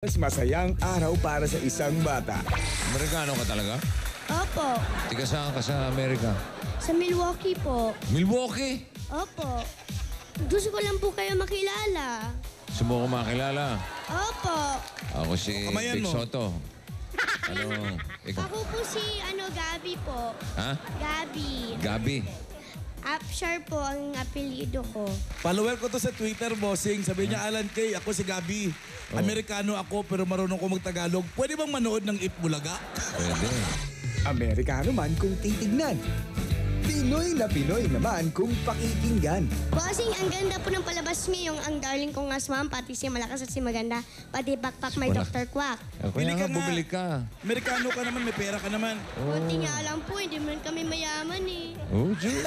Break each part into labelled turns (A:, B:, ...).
A: Mas masayang araw para sa isang bata.
B: Amerikano ka talaga?
C: Opo.
B: Tiga saan ka sa Amerika?
C: Sa Milwaukee po.
B: Milwaukee?
C: Opo. Gusto ko lang po kayo makilala.
B: Gusto mo ko makilala?
C: Opo.
B: Ako si
A: Kamayan
B: Vic
A: mo.
B: Soto. Ano? Ikaw?
C: Ako po si Gabi po.
B: Ha?
C: Gabi.
B: Gabi?
C: Upshar po ang apelyido ko.
A: Follower ko to sa Twitter, bossing. Sabi niya, Alan Kay, ako si Gabi. Amerikano ako pero marunong ko magtagalog. Pwede bang manood ng If Bulaga?
B: Pwede.
D: Amerikano man kung titignan. Pinoy na Pinoy naman kung pakikinggan.
C: Bossing, ang ganda po ng palabas ngayong ang darling kong aswang, pati si Malakas at si Maganda, pati Pakpak may
B: Wala.
C: Dr. Quack.
B: Kaya nga, bumili ka.
A: Amerikano ka naman, may pera ka naman.
C: Kunti nga lang po, hindi man kami mayaman eh.
B: Oh, Jun.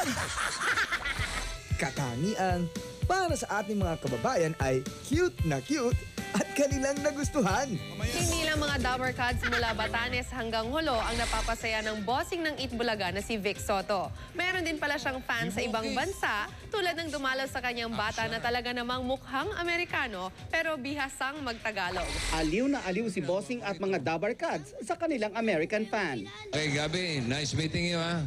D: Katangiang para sa ating mga kababayan ay cute na cute at kanilang nagustuhan.
E: Hindi lang mga Dabber Cats mula Batanes hanggang Hulo ang napapasaya ng bossing ng Itbulaga na si Vic Soto. Meron din pala siyang fans sa ibang bansa tulad ng dumalaw sa kanyang bata na talaga namang mukhang Amerikano pero bihasang magtagalog.
F: Aliw na aliw si Bossing at mga Dabber Cats sa kanilang American fan.
B: Hey, Gabi. Nice meeting you, ha?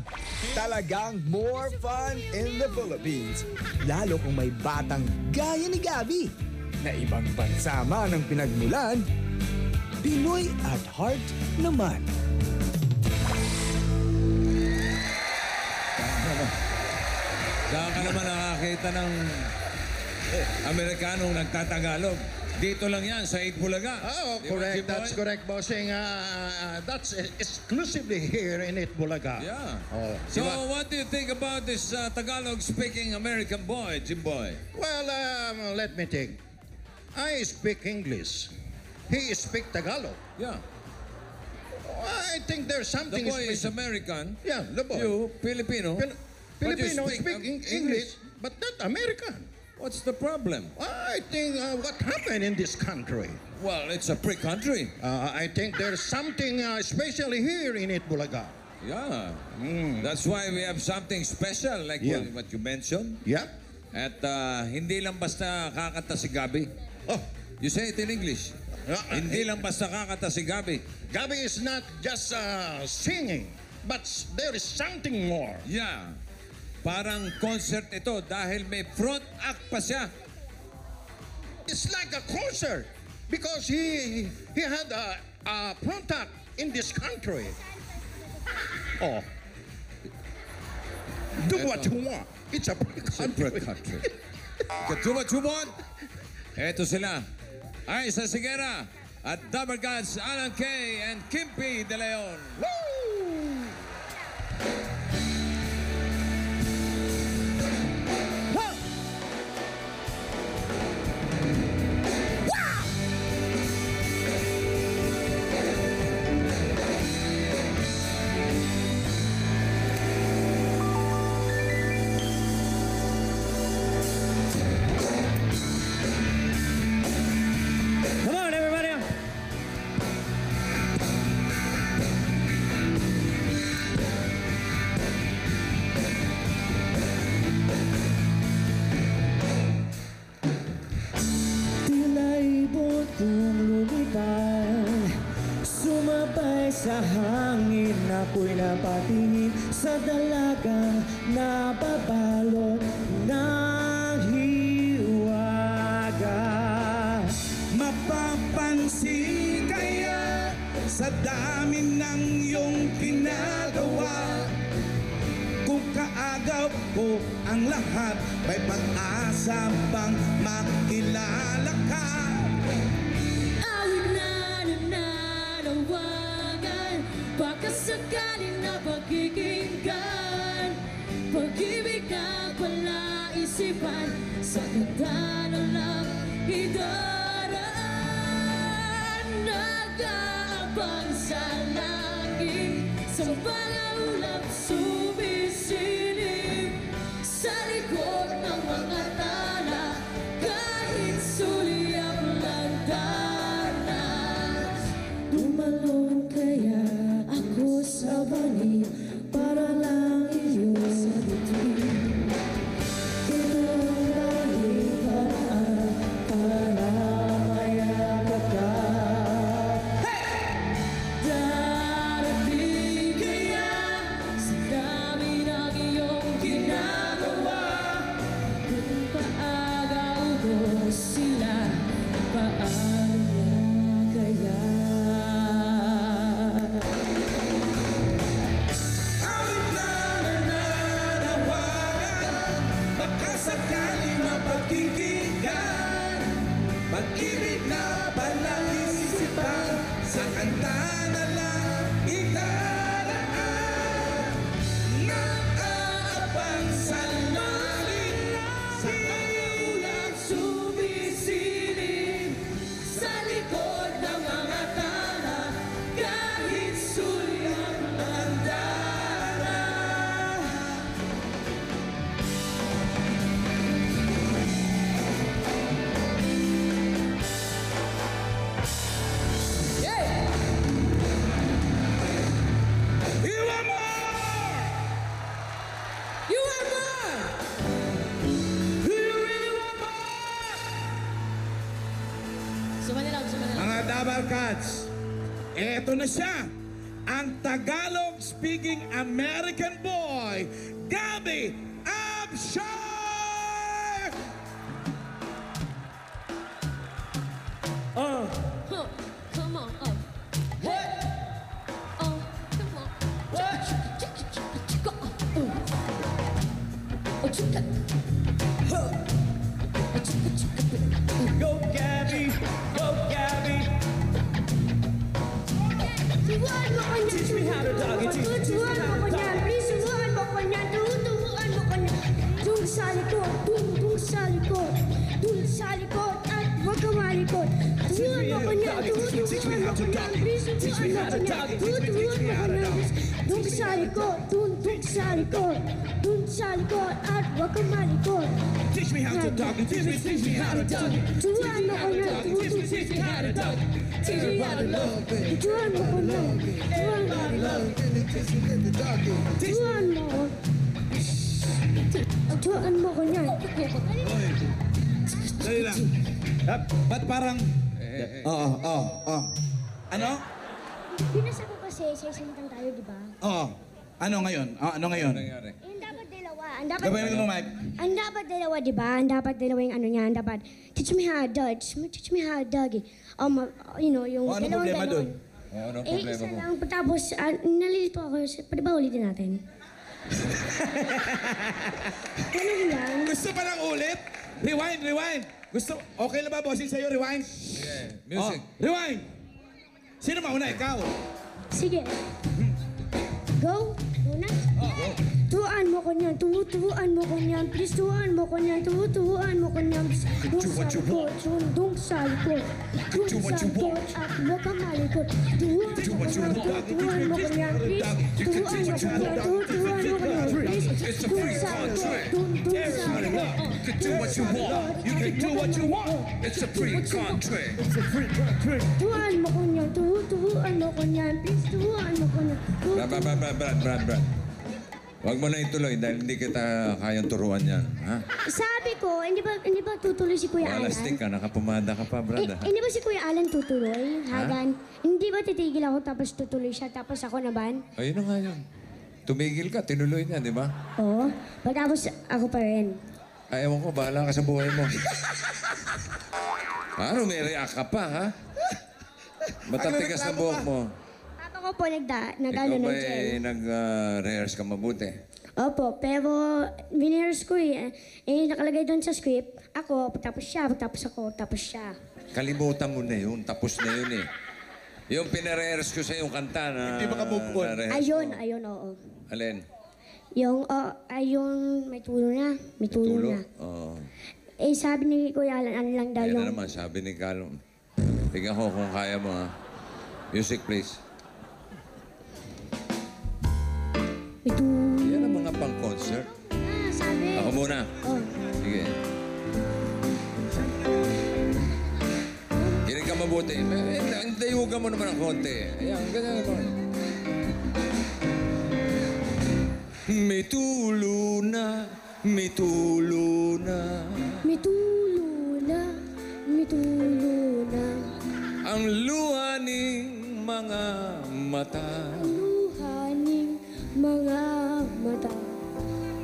D: Talagang more fun in the Philippines. Lalo kung may batang gaya ni Gabi na ibang bansa man ang pinagmulan, Pinoy at heart naman.
B: Saan ka naman nakakita ng Amerikanong nagtatagalog? Dito lang yan, sa Itbulaga.
G: Oh,
B: Di ba,
G: correct.
B: Jimboy?
G: That's correct, bossing. That's exclusively here in Itbulaga.
B: Yeah.
G: Oh,
B: So,
G: di ba?
B: what do you think about this Tagalog-speaking American boy, Jimboy?
G: Well, let me think. I speak English. He speak Tagalog.
B: Yeah.
G: I think there's
B: The
G: something
B: boy is
G: special.
B: American.
G: Yeah, the boy.
B: You, Filipino. But you
G: Filipino
B: speak
G: speak English, but not American.
B: What's the problem?
G: I think what happened in this country.
B: Well, it's a free country.
G: I think there's something especially here in Itbulaga.
B: Yeah. That's why we have something special like
G: Yeah.
B: what you mentioned.
G: Yeah.
B: At hindi lang basta kakanta si Gabi.
G: Oh,
B: You say it in English. Hindi lang basta kakanta si Gabi.
G: Gabi is not just singing, but there is something more.
B: Yeah. Parang concert ito dahil may front act pa siya.
G: It's like a concert because he had a front act in this country. Oh, do what you want. It's a free
B: Separate
G: country.
B: country. Kachuma-chumon. Eto sila. Ay sa Sigera at Dabber Cats, Alan Kay and Kimpi De Leon.
G: Woo!
H: Come on, everybody! Tila'y butong lumipad, sumabay sa hangin, ako'y napatingin sa dalagang nababalot ng hiwaga.
A: Mapapansin kaya sa dami ng iyong ginagawa. Kung kaagaw ko ang lahat, may pag-asa bang makilala ka?
I: Awit na nananawagan, baka sakaling na pagkikinggan. Pag-ibig na palaisipan, sa ganda na lang idaraan. Nag-aabang sa langit, sa mga ulap sumisilip, sa likod ng mga tala, kahit suli ang lantanas. Tumalon kaya ako sa bangin para lang iyong sagutin. Ito ang tanging paraan para mayakap ka.
A: kanta na lang itaraan naaabang sa langit
I: Sa pag-ulan sumisilip sa likod ng mga tala kahit sulyap ang dara.
A: You want more?
I: You want more?
A: You really want more?
I: Sumali lang.
A: Mga Double Cats, eto na siya, ang Tagalog-speaking American boy, Gabby Abshire!
I: Huh, come on. Hey. Come on.
H: Go Gabby, go Gabby.
C: Turuan mo ko niyan.
H: Teach me how to dog it.
C: Turuan mo ko niyan. Please, turuan mo ko niyan. Turuan mo ko niyan. Dung sa likod. Dung sa likod. Dung sa likod. At huwag ka malikod. Turuan mo ko niyan. Turuan mo ko niyan. Please, turuan mo ko niyan. Turuan mo ko niyan. Dung sa likod. Dung sa likod. Dung sa likod. At huwag ka malikod.
H: Teach me how to dog it. Teach me how to dog it.
C: Turuan mo ko niyan.
H: Teach me how to dog it. Teach me how to love it.
C: Turuan mo ko niyan. Turuan mo ko niyan. Turuan mo. Turuan mo ko niyan.
A: Dali lang. Ba't parang... Ano?
C: Binasa ko kasi sa isang tayo, di ba?
A: Ano ngayon? Ano ngayon?
B: Nangyari?
C: Yung dapat dalawa. Ang dapat
A: Gabayan mo, Mike.
C: Ang dapat dalawa, di ba? Ang dapat dalawa yung ano niya. Ang dapat, teach me how to dodge. Teach me how to dodge. Yung
A: Anong
C: dalawang
A: problema
C: ganon.
A: dun?
B: Anong
C: Eh,
B: problema
C: isa
B: mo?
C: lang. Tapos, nalilito ako. Pwede ba ulitin natin? Ganun lang.
A: Gusto pa lang ulit? Rewind. Gusto, okay na ba, bossing sa'yo? Rewind?
B: Yeah. Music.
A: Rewind! Sino mauna? Ikaw?
C: Sige. Go. Go na. Turuan mo ko niyan. Turuan mo ko niyan. Please, turuan mo ko niyan. Turuan mo ko niyan. Dung sa likod. Dung sa likod. Dung sa likod. At huwag ka malikod. Turuan mo ko niyan. Turuan mo ko niyan. Please. Turuan mo ko niyan. Turuan mo ko niyan. Please. Dung sa likod. Dung sa likod.
B: Do what you want. You can do what you want. It's a free country.
C: Turuan mo ko niyan. Turuan mo ko niyan. Please. Turuan mo ko niyan.
B: Brad. Huwag mo na ituloy dahil hindi kita kayang turuan yan. Ha?
C: Sabi ko, hindi ba tutuloy si Kuya Alan?
B: Malastik ka, nakapumada ka pa, Brad. ha?
C: Hindi ba si Kuya Alan tutuloy? Hagan? Hindi ba titigil ako tapos tutuloy siya tapos ako naman?
B: Ayun na nga yun. Tumigil ka, tinuloy niya, di ba?
C: Oo. Pagkatapos ako pa rin.
B: Ay, ewan ko, bahala ka sa buhay mo. Ano, may react ka pa, ha? Matatigas na buhok mo.
C: Papa ko po nag-ano
B: Ikaw
C: ng
B: ba
C: gel.
B: nag-rehearse ka mabuti?
C: Opo, pero binihers ko eh. Nakalagay doon sa script. Ako, tapos siya, tapos ako, tapos siya.
B: Kalimutan mo na yun, tapos na yun eh. Yung pinarehearse ko sa yung kanta na...
A: Hindi maka-move on.
B: na-rehearse mo.
C: Ayun, oo.
B: Alin?
C: Yung may tulo na. May tulo na.
B: Oo.
C: Sabi ni Kuya Alan, ano lang daw
B: Ayan na
C: yung...
B: naman, sabi ni Calum. Tingnan ko kung kaya mo, ha? Music, please.
C: May tulo.
B: Yan ang mga pang-concert.
C: Sabi.
B: Ako muna.
C: Oh.
B: Sige. Kinig ka mabuti. Dayugan mo naman ang konti. Ayan, ganyan naman. May tulo na, may tulo na.
C: May tulo na, may tulo na.
B: Ang luha ng mga mata.
C: Luhaning mga mata.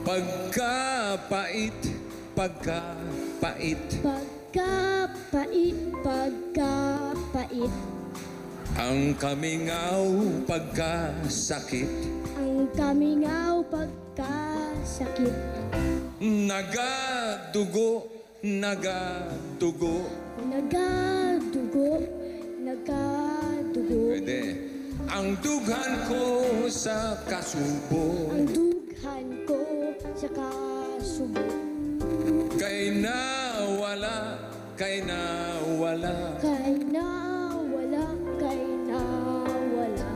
B: Pagkapait, pagkapait.
C: Pagkapait, pagkapait.
B: Ang kamingaw, pagkasakit.
C: Ang kamingaw pagkasakit.
B: Nagadugo, nagadugo.
C: Nagadugo, nagadugo.
B: Pwede. ang dughan ko sa kasubo.
C: Ang dughan ko sa kasubo.
B: Kay nawala, kay nawala.
C: Kay nawala, kay nawala.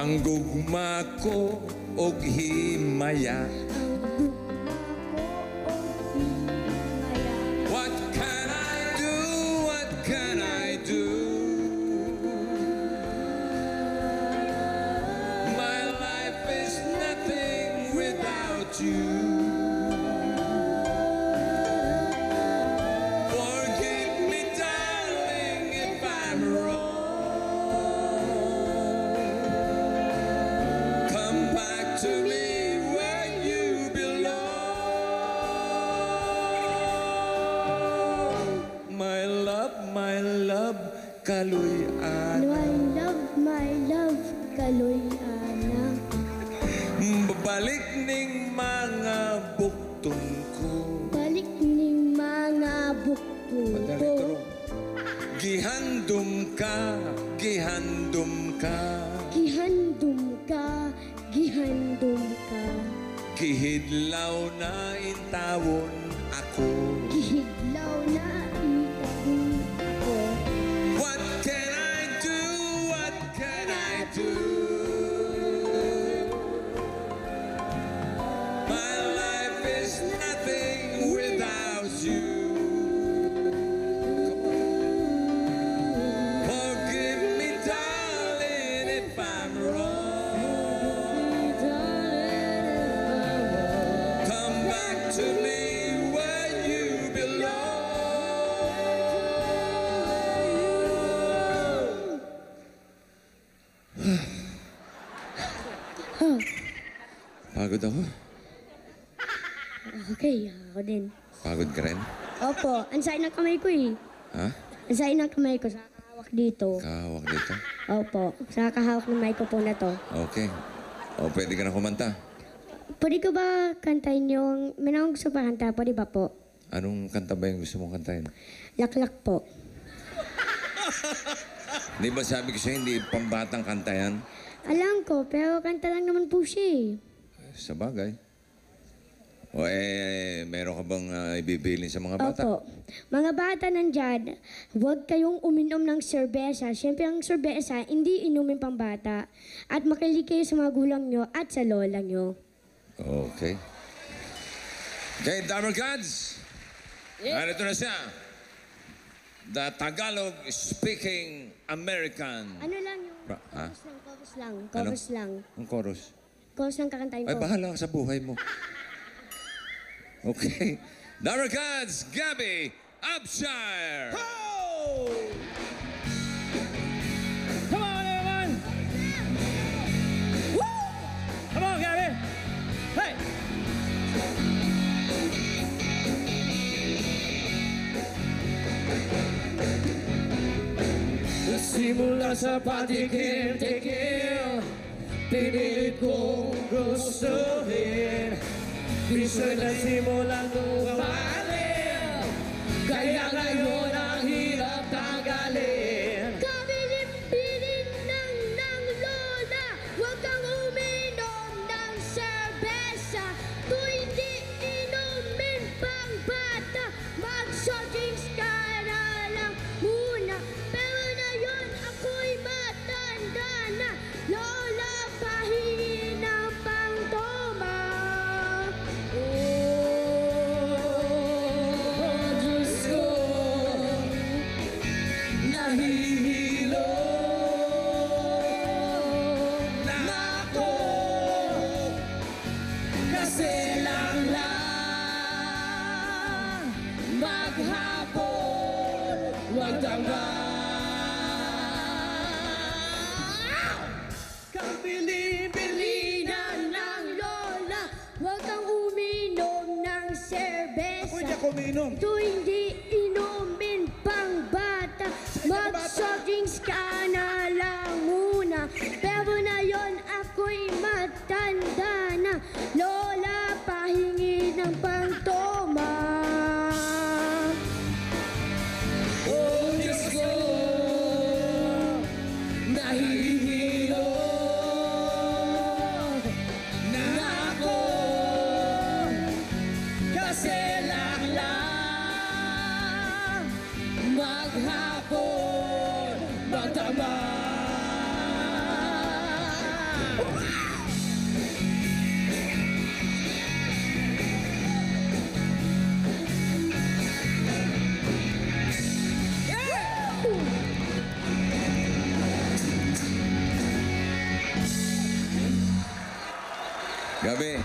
B: Ang gugma ko og himaya.
C: Ang gugma ko o himaya.
B: What can I do? What can I do? My life is nothing without you. Forgive me, darling, if I'm wrong. Come back to me where you belong. My love, kaluyan.
C: My love, kaloy anak.
B: Babalik ning mga buktong ko.
C: Balik ning mga bukto ko.
B: Gihandom ka, gihandom ka.
C: Gihandom ka, gihandom ka.
B: Gihidlaw na intawon ako.
C: Gihidlaw na itahon ako.
B: What can I do? What can I do? My life is nothing without you. Forgive me, darling, if I'm wrong. Come back to me where you belong. Pagod ako.
C: Okay, ako din.
B: Pagod ka rin?
C: Opo, ansay ng kamay ko eh.
B: Ha?
C: Ansay ng kamay ko sa kahawak dito.
B: Kahawak dito?
C: Opo, sa kahawak ng microphone na to.
B: Okay. O, pwede ka na kumanta.
C: Pwede ko ba kantahin yung... May akong gusto pa kanta, pwede ba po?
B: Anong kanta ba yung gusto mong kantahin?
C: Laklak po.
B: Di ba sabi ko sa'yo, hindi pambatang kanta yan?
C: Alam ko, pero kanta lang naman po siya eh.
B: Sa bagay. O meron ka bang ibibilin sa mga bata?
C: Opo. Mga bata nandyan, huwag kayong uminom ng serbesa. Siyempre ang serbesa, hindi inumin pang bata. At makilig kayo sa mga gulang nyo at sa lola nyo.
B: Okay. Okay, Dabber Gods. Narito na siya. The Tagalog-speaking American.
C: Ano lang yung
B: Ha?
C: chorus lang, chorus lang.
B: Ang chorus.
C: Chorus lang kakantahin
B: Ay,
C: ko.
B: bahala ka sa buhay mo. Okay. Dabber Gods, Gabby Upshire.
H: Come on, everyone! Woo! Come on, Gabby! Hey! Simula sa patikim-tikim, pinilit kong gustuhin. Piso'y nagsimulang lumalim, kaya ngayon ang hirap tanggalin.
C: Kabilin-bilin ng lola, huwag kang uminom ng serbesa. Tuwing di inumin pang bata, mag-soft drinks ka na lang muna. Pero na yun, ako'y matanda na. Lola, pahingi ng pang-toma.
H: Diyos ko, nahihilo na ako kasi lang maghapon, wag tanga.
C: Bilinan ng lola, huwag kang uminom ng serbesa.
A: Ako hindi ako umiinom.
C: Tuwing di inumin pang bata, mag-soft drinks ka na lang muna. Pero na yon, ako'y matanda na. Lola, pahingi ng pang-toma.
H: Oh, Diyos ko, nahihilo
B: Gabi.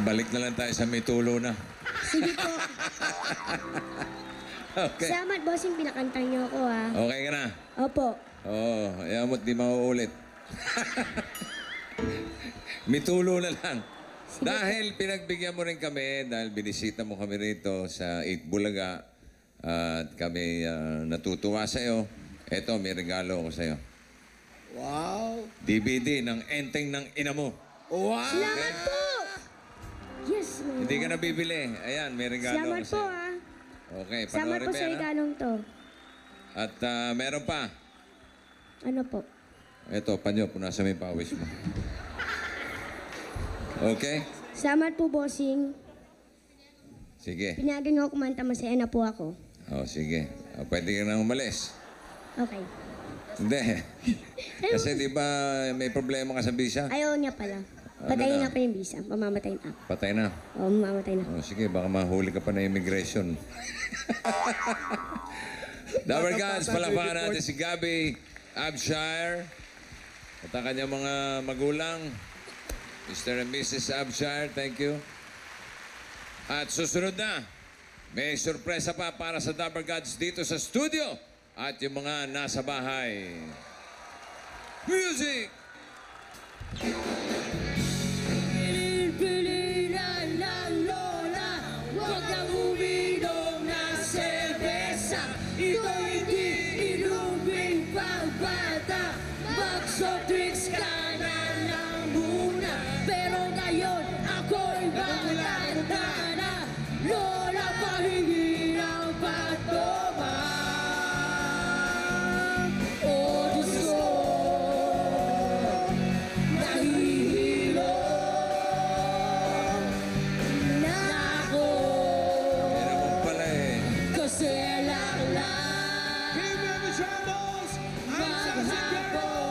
B: Balik na lang tayo sa may tulo na.
C: Sige po.
B: Okay.
C: Salamat, bossing. Pinakanta niyo ako, ha.
B: Okay ka na?
C: Opo.
B: Oo, ayaw mo't di mauulit. May tulo na lang. Dahil pinagbigyan mo rin kami, dahil binisita mo kami rito sa 8 Bulaga, at kami natutuwa sa'yo, eto, may regalo ako sa'yo.
G: Wow.
B: DVD ng Enteng ng Ina Mo.
G: Wow.
C: Salamat po! Yes, ma'am.
B: Hindi ka na bibili. Ayan, may regalo
C: Salamat
B: ako
C: po,
B: sa'yo.
C: ha.
B: Okay,
C: Salamat
B: panoorin
C: po
B: mo
C: sa
B: yan, ha?
C: regalong to.
B: At meron pa.
C: Ano po?
B: Eto, panyo, punasan mo yung pawis mo. Okay?
C: Salamat po, bossing.
B: Sige.
C: Pinagan niyo ako kumanta, masaya na po ako.
B: Oh, sige. Pwede ka na umalis.
C: Okay.
B: Hindi. Kasi di ba may problema ka sa visa?
C: Ayaw niya pala.
B: Ano
C: Patayin
B: na?
C: na po yung visa. Mamamatay na.
B: Patay na.
C: Oo, mamamatay na.
B: Oh, sige, baka mahuli ka pa na immigration. Dabber Gods, palapakan natin si Gabby Abshire at ang kanyang mga magulang. Mr. and Mrs. Abshire, thank you. At susunod na, may sorpresa pa para sa Dabber Gods dito sa studio at yung mga nasa bahay. Music!
I: Pilihan ng lola, huwag kang uminom ng serbesa. Ito'y di inubing pagbata, mag-soft drinks ka na lang muna. Pero ngayon, ako'y matanda na, lola, pahingi ng patoma. Oh, Diyos ko, nahihilo na ako.
B: Meron mo pala eh.
I: Kasi lang
G: Give me the troubles. I'm
I: maghapon